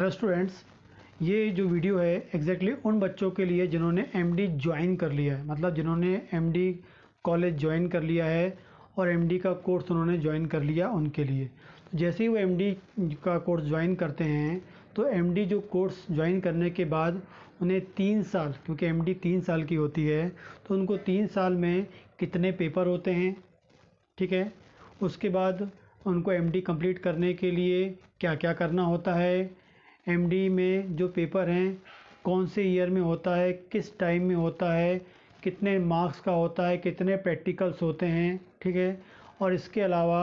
Hello students, ये जो video है एग्जैक्टली उन बच्चों के लिए जिन्होंने एमडी ज्वाइन कर लिया है, मतलब जिन्होंने एमडी कॉलेज ज्वाइन कर लिया है और एमडी का कोर्स उन्होंने ज्वाइन कर लिया उनके लिए। तो जैसे ही वो एमडी का कोर्स ज्वाइन करते हैं तो एमडी जो कोर्स ज्वाइन करने के बाद उन्हें 3 साल, क्योंकि एमडी 3 साल की होती है, तो उनको 3 साल में कितने पेपर होते हैं, ठीक है। उसके बाद उनको एमडी कंप्लीट करने के लिए क्या क्या करना होता है, एमडी में जो पेपर हैं कौन से ईयर में होता है, किस टाइम में होता है, कितने मार्क्स का होता है, कितने प्रैक्टिकल्स होते हैं, ठीक है। और इसके अलावा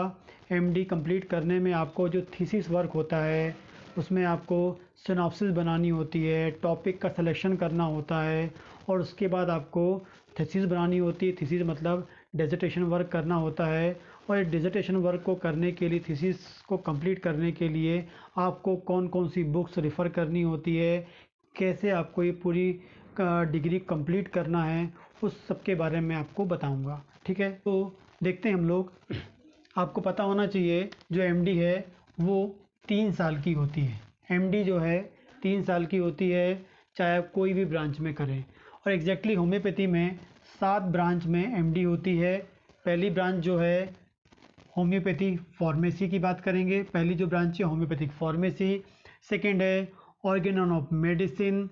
एमडी कंप्लीट करने में आपको जो थीसिस वर्क होता है उसमें आपको सिनॉप्सिस बनानी होती है, टॉपिक का सिलेक्शन करना होता है और उसके बाद आपको थीसिस बनानी होती है। थीसिस मतलब डिसर्टेशन वर्क करना होता है और डिसर्टेशन वर्क को करने के लिए, थीसिस को कंप्लीट करने के लिए आपको कौन कौन सी बुक्स रेफ़र करनी होती है, कैसे आपको ये पूरी डिग्री कंप्लीट करना है, उस सब के बारे में आपको बताऊंगा, ठीक है। तो देखते हैं हम लोग। आपको पता होना चाहिए जो एमडी है वो 3 साल की होती है। एमडी जो है 3 साल की होती है, चाहे आप कोई भी ब्रांच में करें। और एग्जैक्टली होम्योपैथी में 7 ब्रांच में एमडी होती है। पहली ब्रांच जो है होम्योपैथी फार्मेसी की बात करेंगे। पहली जो ब्रांच है होम्योपैथिक फार्मेसी। सेकंड है ऑर्गेनन ऑफ मेडिसिन।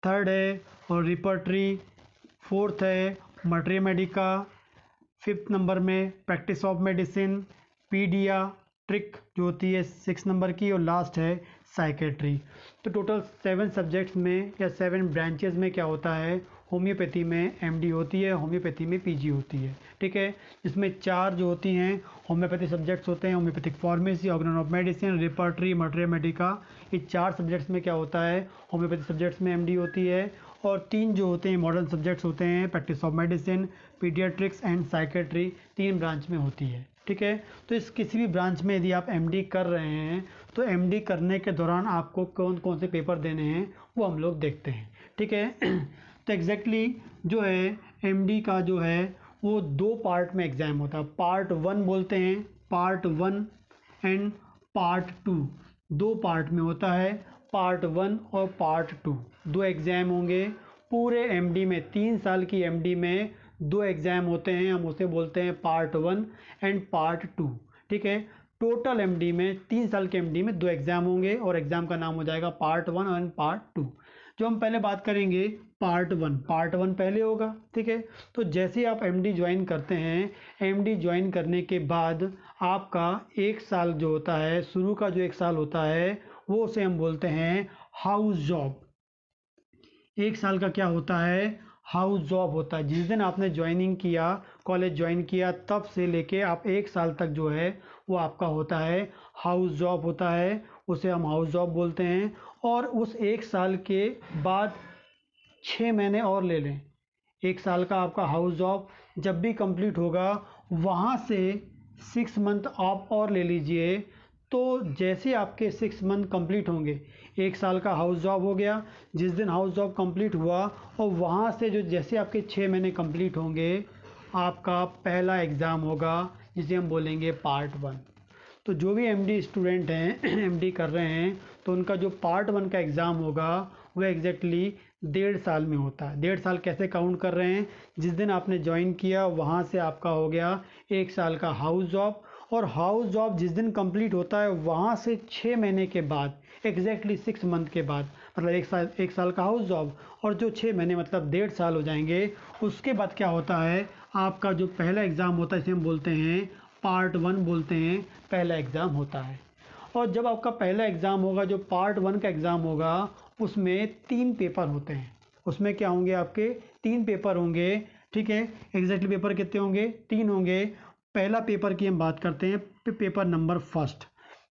थर्ड है और रिपर्टरी। फोर्थ है मटेरिया मेडिका। फिफ्थ नंबर में प्रैक्टिस ऑफ मेडिसिन। पीडियाट्रिक जो होती है 6 नंबर की, और लास्ट है साइकेट्री। तो टोटल 7 सब्जेक्ट्स में या 7 ब्रांचेस में क्या होता है, होम्योपैथी में एमडी होती है, होम्योपैथी में पीजी होती है, ठीक है। इसमें 4 जो होती हैं होम्योपैथी सब्जेक्ट्स होते हैं, homeopathic pharmacy, Organon of medicine, repertory, materia Medica. ये 4 सब्जेक्ट्स में क्या होता है, होम्योपैथी सब्जेक्ट्स में एमडी होती है। और 3 जो होते हैं मॉडर्न सब्जेक्ट्स होते हैं, practice of medicine, paediatrics and psychiatry, 3 branch में होती है, ठीक है। तो इस किसी भी ब्रांच में यदि आप एमडी कर रहे हैं तो एमडी करने के दौरान आपको कौन कौन से पेपर देने हैं वो हम लोग देखते हैं, ठीक है। तो एग्जैक्टली जो है एमडी का जो है वो 2 पार्ट में एग्ज़ाम होता है। पार्ट 1 बोलते हैं, पार्ट 1 एंड पार्ट 2, 2 पार्ट में होता है। पार्ट 1 और पार्ट 2 2 एग्ज़ाम होंगे पूरे एमडी में। 3 साल की एमडी में 2 एग्ज़ाम होते हैं, हम उसे बोलते हैं पार्ट 1 एंड पार्ट 2, ठीक है। टोटल एमडी में 3 साल के एमडी में 2 एग्ज़ाम होंगे और एग्ज़ाम का नाम हो जाएगा पार्ट 1 एंड पार्ट 2। जो हम पहले बात करेंगे पार्ट 1 पहले होगा, ठीक है। तो जैसे आप एमडी ज्वाइन करते हैं, एमडी ज्वाइन करने के बाद आपका 1 साल जो होता है, शुरू का जो 1 साल होता है वो उसे हम बोलते हैं हाउस जॉब। 1 साल का क्या होता है, हाउस जॉब होता है। जिस दिन आपने ज्वाइनिंग किया, कॉलेज ज्वाइन किया, तब से लेके आप 1 साल तक जो है वो आपका होता है हाउस जॉब होता है, उसे हम हाउस जॉब बोलते हैं। और उस 1 साल के बाद 6 महीने और ले लें, 1 साल का आपका हाउस जॉब जब भी कंप्लीट होगा वहाँ से 6 मंथ आप और ले लीजिए। तो जैसे आपके 6 मंथ कंप्लीट होंगे, 1 साल का हाउस जॉब हो गया, जिस दिन हाउस जॉब कंप्लीट हुआ और वहाँ से जो जैसे आपके 6 महीने कंप्लीट होंगे, आपका पहला एग्ज़ाम होगा जिसे हम बोलेंगे पार्ट 1। तो जो भी एमडी स्टूडेंट हैं एमडी कर रहे हैं तो उनका जो पार्ट 1 का एग्ज़ाम होगा वो एग्जैक्टली 1.5 साल में होता है। 1.5 साल कैसे काउंट कर रहे हैं, जिस दिन आपने ज्वाइन किया वहाँ से आपका हो गया 1 साल का हाउस जॉब, और हाउस जॉब जिस दिन कंप्लीट होता है वहाँ से 6 महीने के बाद, एग्जैक्टली 6 मंथ के बाद, मतलब 1 साल का हाउस जॉब और जो 6 महीने मतलब 1.5 साल हो जाएंगे। उसके बाद क्या होता है, आपका जो पहला एग्ज़ाम होता है इसे हम बोलते हैं पार्ट 1 बोलते हैं, पहला एग्ज़ाम होता है। और जब आपका पहला एग्ज़ाम होगा, जो पार्ट 1 का एग्ज़ाम होगा, उसमें 3 पेपर होते हैं। उसमें क्या होंगे, आपके 3 पेपर होंगे, ठीक है। एग्जैक्टली पेपर कितने होंगे, 3 होंगे। पहला पेपर की हम बात करते हैं, पेपर नंबर फर्स्ट।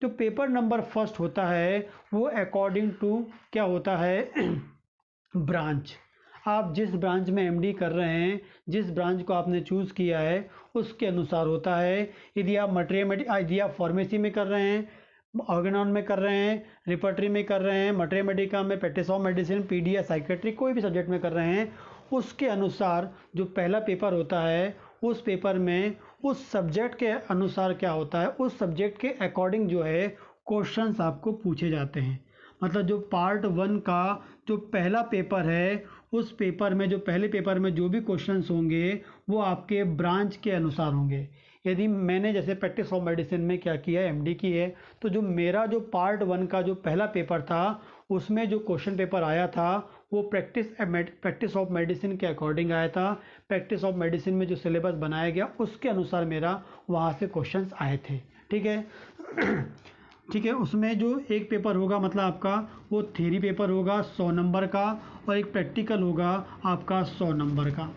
तो पेपर नंबर फर्स्ट होता है वो अकॉर्डिंग टू क्या होता है ब्रांच। आप जिस ब्रांच में एमडी कर रहे हैं, जिस ब्रांच को आपने चूज़ किया है उसके अनुसार होता है। यदि आप फार्मेसी में कर रहे हैं, ऑर्गेनॉन में कर रहे हैं, रिपर्टरी में कर रहे हैं, मटेरिया मेडिका में, प्रैक्टिस ऑफ मेडिसिन, पीडिया, साइकेट्री, कोई भी सब्जेक्ट में कर रहे हैं, उसके अनुसार जो पहला पेपर होता है उस पेपर में उस सब्जेक्ट के अनुसार क्या होता है, उस सब्जेक्ट के अकॉर्डिंग जो है क्वेश्चंस आपको पूछे जाते हैं। मतलब जो पार्ट 1 का जो पहला पेपर है, उस पेपर में जो पहले पेपर में जो भी क्वेश्चंस होंगे वो आपके ब्रांच के अनुसार होंगे। यदि मैंने जैसे प्रैक्टिस ऑफ मेडिसिन में क्या किया है, एमडी की है, तो जो मेरा जो पार्ट 1 का जो पहला पेपर था उसमें जो क्वेश्चन पेपर आया था वो प्रैक्टिस ऑफ मेडिसिन के अकॉर्डिंग आया था। प्रैक्टिस ऑफ मेडिसिन में जो सिलेबस बनाया गया उसके अनुसार मेरा वहाँ से क्वेश्चंस आए थे। ठीक है। ठीक है, उसमें जो एक पेपर होगा मतलब आपका वो थ्योरी पेपर होगा 100 नंबर का, और एक प्रैक्टिकल होगा आपका 100 नंबर का।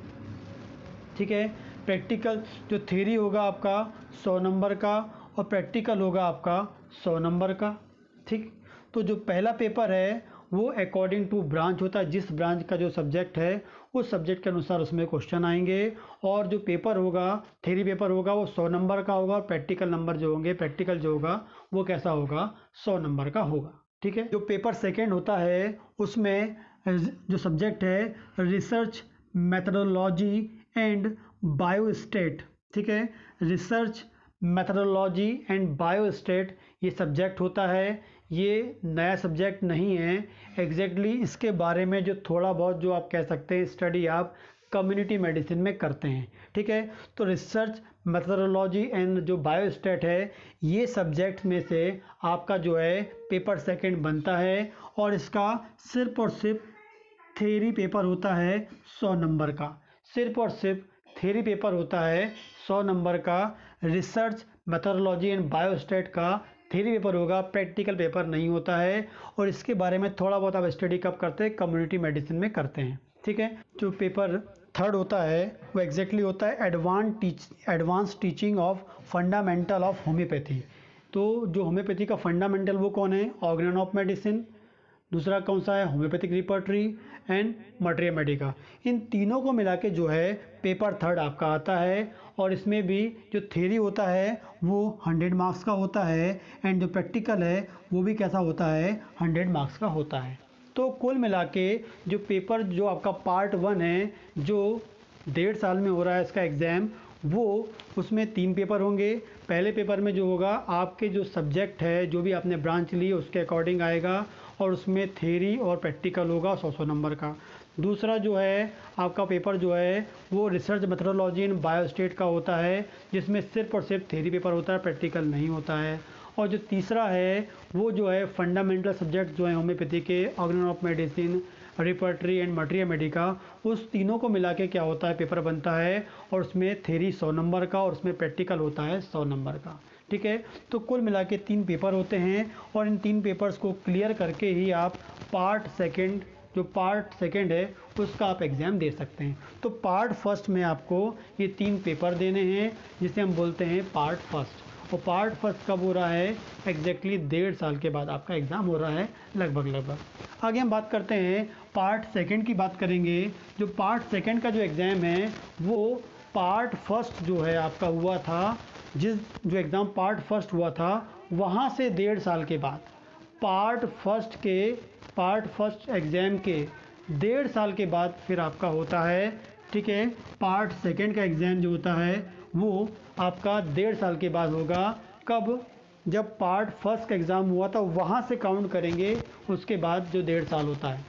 ठीक है, प्रैक्टिकल जो थ्योरी होगा आपका 100 नंबर का और प्रैक्टिकल होगा आपका 100 नंबर का। ठीक, तो जो पहला पेपर है वो अकॉर्डिंग टू ब्रांच होता है, जिस ब्रांच का जो सब्जेक्ट है उस सब्जेक्ट के अनुसार उसमें क्वेश्चन आएंगे। और जो पेपर होगा, थ्योरी पेपर होगा, वो 100 नंबर का होगा, और प्रैक्टिकल नंबर जो होंगे, प्रैक्टिकल जो होगा वो कैसा होगा, 100 नंबर का होगा। ठीक है, जो पेपर सेकेंड होता है उसमें जो सब्जेक्ट है रिसर्च मेथडोलॉजी एंड बायोस्टेट। ठीक है, रिसर्च मेथडोलॉजी एंड बायोस्टेट ये सब्जेक्ट होता है। ये नया सब्जेक्ट नहीं है, एग्जैक्टली इसके बारे में जो थोड़ा बहुत जो आप कह सकते हैं स्टडी आप कम्युनिटी मेडिसिन में करते हैं। ठीक है, तो रिसर्च मेथडोलॉजी एंड जो बायोस्टेट है ये सब्जेक्ट में से आपका जो है पेपर सेकंड बनता है, और इसका सिर्फ और सिर्फ थ्योरी पेपर होता है 100 नंबर का। सिर्फ और सिर्फ थ्योरी पेपर होता है 100 नंबर का। रिसर्च मेथडोलॉजी एंड बायोस्टेट का थ्योरी पेपर होगा, प्रैक्टिकल पेपर नहीं होता है। और इसके बारे में थोड़ा बहुत आप स्टडी कब करते हैं, कम्युनिटी मेडिसिन में करते हैं। ठीक है, जो पेपर थर्ड होता है वो एग्जैक्टली होता है advance teaching of fundamental of homeopathy. तो जो होम्योपैथी का फंडामेंटल वो कौन है, ऑर्गेनन ऑफ मेडिसिन, दूसरा कौन सा है homoeopathic repertory and materia medica. इन तीनों को मिला के जो है पेपर थर्ड आपका आता है, और इसमें भी जो थ्योरी होता है वो 100 मार्क्स का होता है, एंड जो प्रैक्टिकल है वो भी कैसा होता है, 100 मार्क्स का होता है। तो कुल मिला के जो पेपर जो आपका पार्ट 1 है जो 1.5 साल में हो रहा है इसका एग्ज़ाम, वो उसमें 3 पेपर होंगे। पहले पेपर में जो होगा आपके जो सब्जेक्ट है जो भी आपने ब्रांच ली उसके अकॉर्डिंग आएगा, और उसमें थ्योरी और प्रैक्टिकल होगा 100 नंबर का। दूसरा जो है आपका पेपर जो है वो रिसर्च मेथडोलॉजी एंड बायोस्टेट का होता है, जिसमें सिर्फ और सिर्फ थ्योरी पेपर होता है, प्रैक्टिकल नहीं होता है। और जो तीसरा है वो जो है फंडामेंटल सब्जेक्ट जो है होम्योपैथी के, Organon of medicine, repertory and materia Medica, उस तीनों को मिला के क्या होता है पेपर बनता है, और उसमें थ्योरी 100 नंबर का और उसमें प्रैक्टिकल होता है 100 नंबर का। ठीक है, तो कुल मिला के 3 पेपर होते हैं, और इन 3 पेपर्स को क्लियर करके ही आप पार्ट सेकंड है उसका आप एग्ज़ाम दे सकते हैं। तो पार्ट फर्स्ट में आपको ये 3 पेपर देने हैं जिसे हम बोलते हैं पार्ट फर्स्ट। और पार्ट फर्स्ट कब हो रहा है, एग्जैक्टली 1.5 साल के बाद आपका एग्ज़ाम हो रहा है लगभग। आगे हम बात करते हैं पार्ट सेकंड की बात करेंगे। जो पार्ट सेकंड का जो एग्ज़ाम है वो पार्ट फर्स्ट जो है आपका हुआ था, जो एग्ज़ाम पार्ट फर्स्ट हुआ था वहाँ से 1.5 साल के बाद पार्ट फर्स्ट एग्ज़ाम के 1.5 साल के बाद फिर आपका होता है। ठीक है, पार्ट सेकंड का एग्ज़ाम जो होता है वो आपका 1.5 साल के बाद होगा। कब, जब पार्ट फर्स्ट का एग्ज़ाम हुआ था वहाँ से काउंट करेंगे, उसके बाद जो 1.5 साल होता है।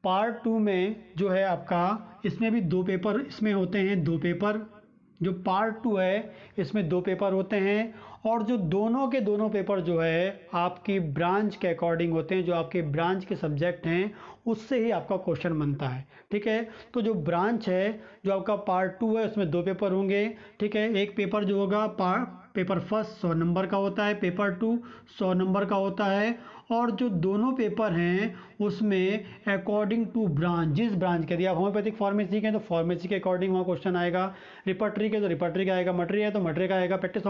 पार्ट 2 में जो है आपका इसमें भी 2 पेपर इसमें होते हैं, 2 पेपर। जो पार्ट 2 है इसमें 2 पेपर होते हैं, और जो दोनों के दोनों पेपर जो है आपकी ब्रांच के अकॉर्डिंग होते हैं, जो आपके ब्रांच के सब्जेक्ट हैं उससे ही आपका क्वेश्चन बनता है। ठीक है, तो जो ब्रांच है जो आपका पार्ट 2 है उसमें 2 पेपर होंगे। ठीक है, एक पेपर जो होगा पेपर फर्स्ट 100 नंबर का होता है, पेपर 2 100 नंबर का होता है। और जो दोनों पेपर हैं उसमें अकॉर्डिंग टू ब्रांच, जिस ब्रांच के, यदि आप होम्योपैथिक फार्मेसी के हैं तो फार्मेसी के अकॉर्डिंग वहाँ क्वेश्चन आएगा, रिपर्टरी के तो रिपर्टरी का आएगा, मटेरिया है तो मटेरिया का आएगा, प्रैक्टिस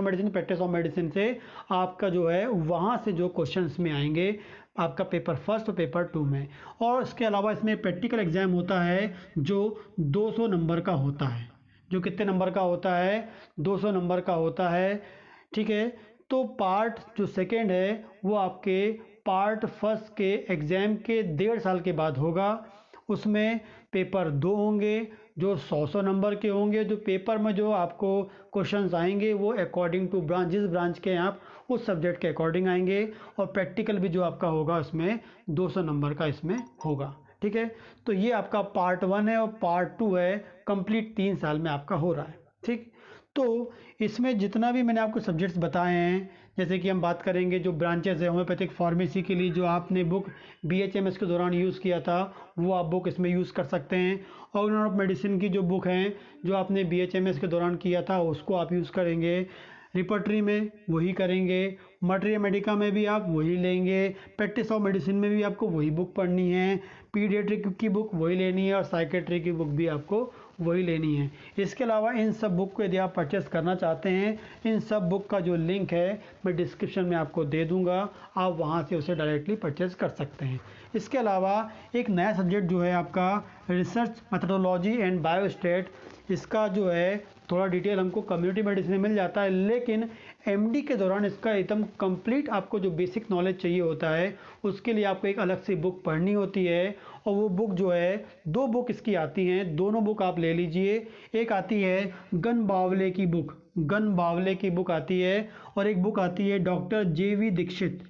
ऑफ मेडिसिन से आपका जो है वहाँ से जो क्वेश्चन में आएंगे आपका पेपर फर्स्ट और पेपर 2 में। और इसके अलावा इसमें प्रैक्टिकल एग्जाम होता है जो 200 नंबर का होता है। जो कितने नंबर का होता है, 200 नंबर का होता है। ठीक है, तो पार्ट जो सेकेंड है वो आपके पार्ट फर्स्ट के एग्ज़ाम के 1.5 साल के बाद होगा, उसमें पेपर 2 होंगे जो 100 नंबर के होंगे। जो पेपर में जो आपको क्वेश्चंस आएंगे वो अकॉर्डिंग टू ब्रांच, जिस ब्रांच के हैं आप उस सब्जेक्ट के अकॉर्डिंग आएंगे। और प्रैक्टिकल भी जो आपका होगा उसमें 200 नंबर का इसमें होगा। ठीक है, तो ये आपका पार्ट 1 है और पार्ट 2 है, कंप्लीट 3 साल में आपका हो रहा है। ठीक, तो इसमें जितना भी मैंने आपको सब्जेक्ट्स बताए हैं, जैसे कि हम बात करेंगे जो ब्रांचेस है होम्योपैथिक फार्मेसी के लिए, जो आपने बुक BHMS के दौरान यूज़ किया था वो आप बुक इसमें यूज़ कर सकते हैं। ऑर्गेन ऑफ मेडिसिन की जो बुक हैं जो आपने BHMS के दौरान किया था उसको आप यूज़ करेंगे। रिपर्टरी में वही करेंगे, मटेरिया मेडिका में भी आप वही लेंगे, प्रैक्टिस ऑफ मेडिसिन में भी आपको वही बुक पढ़नी है, पीडियाट्रिक की बुक वही लेनी है और साइकेट्री की बुक भी आपको वही लेनी है। इसके अलावा इन सब बुक को यदि आप परचेस करना चाहते हैं, इन सब बुक का जो लिंक है मैं डिस्क्रिप्शन में आपको दे दूंगा, आप वहां से उसे डायरेक्टली परचेस कर सकते हैं। इसके अलावा एक नया सब्जेक्ट जो है आपका रिसर्च मेथडोलॉजी एंड बायोस्टेट, इसका जो है थोड़ा डिटेल हमको कम्युनिटी मेडिसिन में मिल जाता है, लेकिन MD के दौरान इसका एकदम कंप्लीट आपको जो बेसिक नॉलेज चाहिए होता है उसके लिए आपको एक अलग से बुक पढ़नी होती है। और वो बुक जो है 2 बुक इसकी आती हैं, दोनों बुक आप ले लीजिए। एक आती है गन बावले की बुक, गन बावले की बुक आती है, और एक बुक आती है डॉक्टर JV दीक्षित।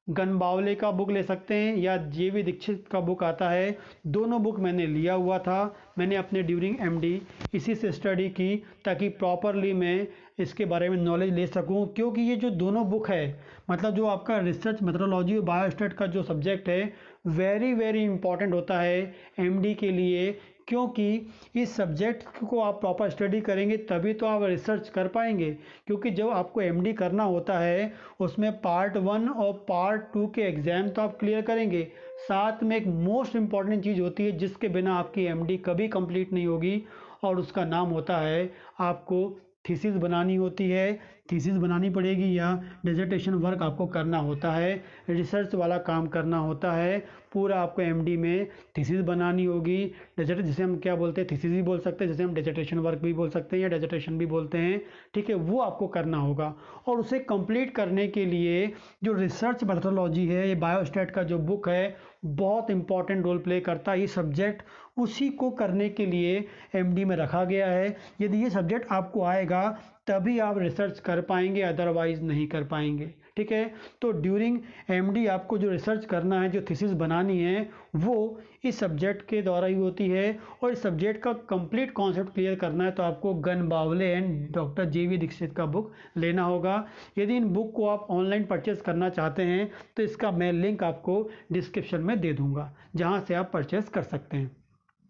गन बावले का बुक ले सकते हैं या JV दीक्षित का बुक आता है, दोनों बुक मैंने लिया हुआ था। मैंने अपने ड्यूरिंग MD इसी से स्टडी की ताकि प्रॉपरली मैं इसके बारे में नॉलेज ले सकूं, क्योंकि ये जो दोनों बुक है मतलब जो आपका रिसर्च मेथडोलॉजी और बायोस्टेट का जो सब्जेक्ट है वेरी वेरी इंपॉर्टेंट होता है MD के लिए, क्योंकि इस सब्जेक्ट को आप प्रॉपर स्टडी करेंगे तभी तो आप रिसर्च कर पाएंगे। क्योंकि जब आपको MD करना होता है उसमें पार्ट 1 और पार्ट 2 के एग्ज़ाम तो आप क्लियर करेंगे, साथ में एक मोस्ट इम्पॉर्टेंट चीज़ होती है जिसके बिना आपकी MD कभी कंप्लीट नहीं होगी, और उसका नाम होता है आपको थीसिस बनानी होती है। थीसिस बनानी पड़ेगी या डिसर्टेशन वर्क आपको करना होता है, रिसर्च वाला काम करना होता है, पूरा आपको MD में थीसिस बनानी होगी। डेजर्ट जिसे हम क्या बोलते हैं, थीसिस भी बोल सकते हैं, जिसे हम डिसर्टेशन वर्क भी बोल सकते हैं या डिसर्टेशन भी बोलते हैं। ठीक है, वो आपको करना होगा, और उसे कंप्लीट करने के लिए जो रिसर्च मेथडोलॉजी है, ये बायोस्टैट का जो बुक है बहुत इंपॉर्टेंट रोल प्ले करता है। ये सब्जेक्ट उसी को करने के लिए MD में रखा गया है। यदि ये सब्जेक्ट आपको आएगा तभी आप रिसर्च कर पाएंगे, अदरवाइज नहीं कर पाएंगे। ठीक है, तो ड्यूरिंग MD आपको जो रिसर्च करना है, जो थीसिस बनानी है, वो इस सब्जेक्ट के द्वारा ही होती है। और इस सब्जेक्ट का कंप्लीट कॉन्सेप्ट क्लियर करना है तो आपको गन बावले एंड डॉक्टर JV दीक्षित का बुक लेना होगा। यदि इन बुक को आप ऑनलाइन परचेस करना चाहते हैं तो इसका मैं लिंक आपको डिस्क्रिप्शन में दे दूंगा, जहां से आप परचेस कर सकते हैं।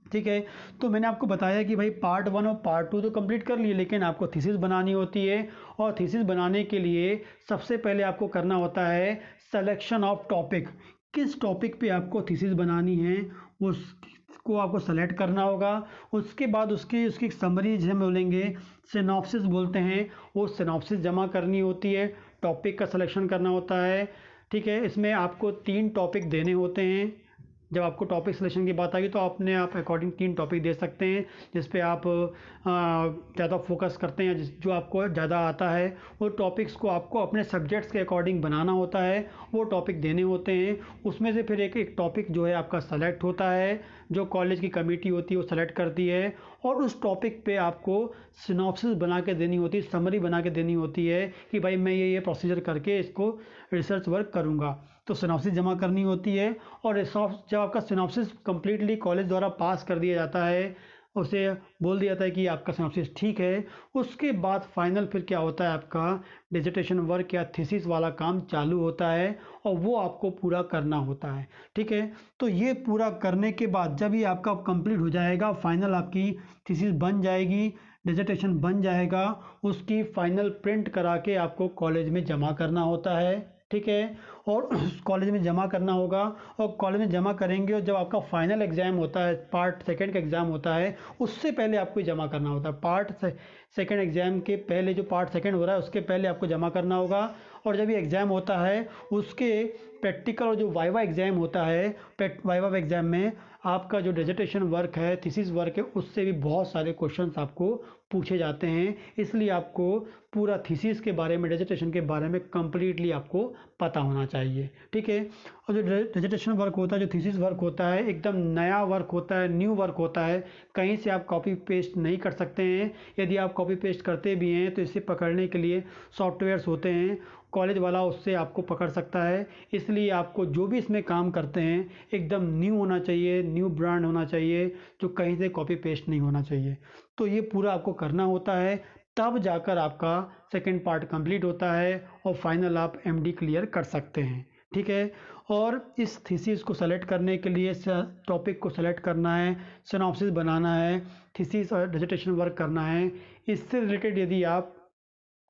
ठीक है, तो मैंने आपको बताया कि भाई पार्ट 1 और पार्ट 2 तो कंप्लीट कर लिए, लेकिन आपको थीसिस बनानी होती है, और थीसिस बनाने के लिए सबसे पहले आपको करना होता है सिलेक्शन ऑफ टॉपिक। किस टॉपिक पे आपको थीसिस बनानी है उसको आपको सेलेक्ट करना होगा। उसके बाद उसकी समरी जिसे हम बोलेंगे सिनॉप्सिस बोलते हैं, वो सिनॉप्सिस जमा करनी होती है, टॉपिक का सिलेक्शन करना होता है। ठीक है, इसमें आपको 3 टॉपिक देने होते हैं। जब आपको टॉपिक सिलेक्शन की बात आएगी तो अपने आप अकॉर्डिंग 3 टॉपिक दे सकते हैं जिस पे आप ज़्यादा फोकस करते हैं, जो आपको ज़्यादा आता है। वो टॉपिक्स को आपको अपने सब्जेक्ट्स के अकॉर्डिंग बनाना होता है, वो टॉपिक देने होते हैं। उसमें से फिर एक टॉपिक जो है आपका सेलेक्ट होता है, जो कॉलेज की कमेटी होती है वो सेलेक्ट करती है, और उस टॉपिक पे आपको सिनॉप्सिस बना के देनी होती है, समरी बना के देनी होती है कि भाई मैं ये प्रोसीजर करके इसको रिसर्च वर्क करूँगा। तो सिनॉप्सिस जमा करनी होती है, और जब आपका सिनॉप्सिस कम्प्लीटली कॉलेज द्वारा पास कर दिया जाता है, उसे बोल दिया जाता है कि आपका सिनॉप्सिस ठीक है, उसके बाद फाइनल फिर क्या होता है, आपका डिसर्टेशन वर्क या थीसिस वाला काम चालू होता है, और वो आपको पूरा करना होता है। ठीक है, तो ये पूरा करने के बाद जब ये आपका कंप्लीट हो जाएगा, फाइनल आपकी थीसिस बन जाएगी, डिसर्टेशन बन जाएगा, उसकी फाइनल प्रिंट करा के आपको कॉलेज में जमा करना होता है। ठीक है, और कॉलेज में जमा करना होगा, और कॉलेज में जमा करेंगे, और जब आपका फाइनल एग्ज़ाम होता है, पार्ट 2 का एग्ज़ाम होता है, उससे पहले आपको जमा करना होता है। पार्ट 2 एग्ज़ाम के पहले, जो पार्ट 2 हो रहा है उसके पहले आपको जमा करना होगा। और जब ये एग्ज़ाम होता है उसके प्रैक्टिकल और जो वाइवा एग्ज़ाम होता है, वाइवा एग्ज़ाम में आपका जो डिसर्टेशन वर्क है, थीसिस वर्क है, उससे भी बहुत सारे क्वेश्चंस आपको पूछे जाते हैं। इसलिए आपको पूरा थीसिस के बारे में, डिसर्टेशन के बारे में कंप्लीटली आपको पता होना चाहिए। ठीक है। और जो डिसर्टेशन वर्क होता है, जो थीसिस वर्क होता है, एकदम नया वर्क होता है, न्यू वर्क होता है। कहीं से आप कॉपी पेस्ट नहीं कर सकते हैं। यदि आप कॉपी पेस्ट करते भी हैं तो इसे पकड़ने के लिए सॉफ्टवेयर्स होते हैं, कॉलेज वाला उससे आपको पकड़ सकता है। इसलिए आपको जो भी इसमें काम करते हैं एकदम न्यू होना चाहिए, न्यू ब्रांड होना चाहिए, जो कहीं से कॉपी पेस्ट नहीं होना चाहिए। तो ये पूरा आपको करना होता है, तब जाकर आपका सेकंड पार्ट कंप्लीट होता है और फाइनल आप एमडी क्लियर कर सकते हैं। ठीक है। और इस थीसिस को सेलेक्ट करने के लिए टॉपिक को सेलेक्ट करना है, सिनॉप्सिस बनाना है, थीसिस और डिसर्टेशन वर्क करना है। इससे रिलेटेड यदि आप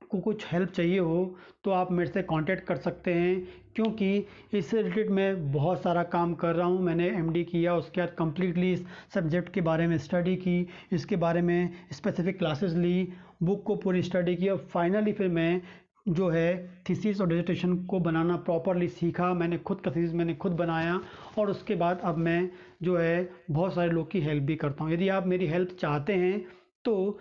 को कुछ हेल्प चाहिए हो तो आप मेरे से कांटेक्ट कर सकते हैं, क्योंकि इससे रिलेटेड मैं बहुत सारा काम कर रहा हूँ। मैंने एमडी किया, उसके बाद कम्प्लीटली इस सब्जेक्ट के बारे में स्टडी की, इसके बारे में स्पेसिफिक क्लासेस ली, बुक को पूरी स्टडी की, और फाइनली फिर मैं जो है थीसिस और डिसर्टेशन को बनाना प्रॉपरली सीखा। मैंने खुद का थीसिस मैंने खुद बनाया, और उसके बाद अब मैं जो है बहुत सारे लोग की हेल्प भी करता हूँ। यदि आप मेरी हेल्प चाहते हैं तो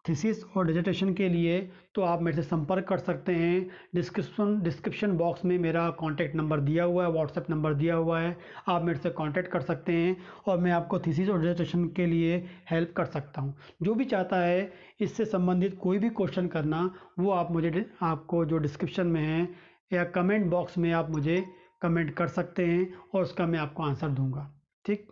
थीसिस और डिसर्टेशन के लिए तो आप मेरे से संपर्क कर सकते हैं। डिस्क्रिप्शन बॉक्स में मेरा कॉन्टैक्ट नंबर दिया हुआ है, व्हाट्सएप नंबर दिया हुआ है, आप मेरे से कांटेक्ट कर सकते हैं और मैं आपको थीसिस और डिसर्टेशन के लिए हेल्प कर सकता हूं। जो भी चाहता है इससे संबंधित कोई भी क्वेश्चन करना, वो आप मुझे आपको जो डिस्क्रिप्शन में है या कमेंट बॉक्स में आप मुझे कमेंट कर सकते हैं और उसका मैं आपको आंसर दूंगा। ठीक।